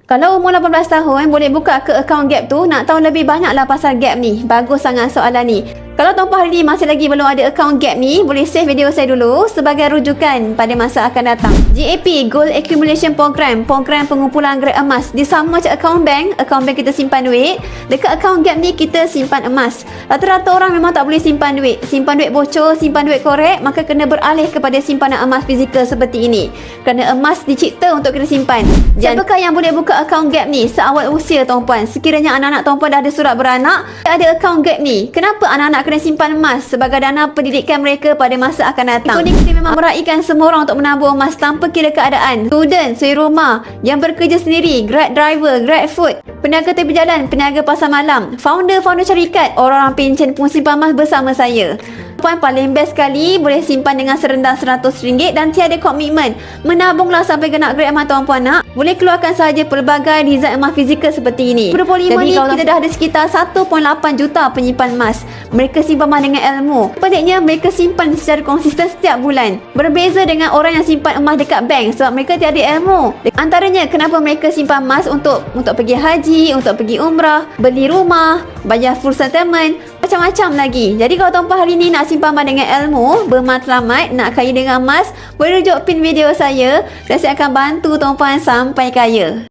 Kalau umur 18 tahun, boleh buka ke akaun Gap tu. Nak tahu lebih banyaklah pasal Gap ni. Bagus sangat soalan ni. Kalau tuan-puan hari ni masih lagi belum ada akaun Gap ni, boleh save video saya dulu sebagai rujukan pada masa akan datang. GAP, Gold Accumulation Program, program pengumpulan grade emas. Dia sama macam akaun bank kita simpan duit. Dekat akaun Gap ni kita simpan emas. Rata-rata orang memang tak boleh simpan duit. Simpan duit bocor, simpan duit korek, maka kena beralih kepada simpanan emas fizikal seperti ini. Kerana emas dicipta untuk kita simpan. Siapakah yang boleh buka akaun Gap ni seawal usia tuan-puan? Sekiranya anak-anak tuan-puan dah ada surat beranak, ada akaun Gap ni. Kenapa anak-anak kena simpan emas sebagai dana pendidikan mereka pada masa akan datang? Ikut ni kita memang meraihkan semua orang untuk menabur emas tanpa kira keadaan. Student, suri rumah, yang bekerja sendiri, Grab driver, Grab food, peniaga tepi jalan, peniaga pasar malam, founder syarikat, orang-orang pencen pun simpan emas bersama saya. Puan paling best sekali boleh simpan dengan serendah RM100 dan tiada komitmen. Menabunglah sampai kena grade emas tuan-puan nak. Boleh keluarkan sahaja pelbagai design emas fizikal seperti ini. 25 ni kita dah ada sekitar 1.8 juta penyimpan emas. Mereka simpan emas dengan ilmu. Peliknya mereka simpan secara konsisten setiap bulan. Berbeza dengan orang yang simpan emas dekat bank sebab mereka tiada ilmu. Antaranya kenapa mereka simpan emas untuk pergi haji, untuk pergi umrah, beli rumah, bayar full settlement, macam-macam lagi. Jadi kalau tuan-puan hari ni nak simpan emas dengan ilmu, bermatlamat, nak kaya dengan emas, boleh rujuk pin video saya dan saya akan bantu tuan-puan sampai kaya.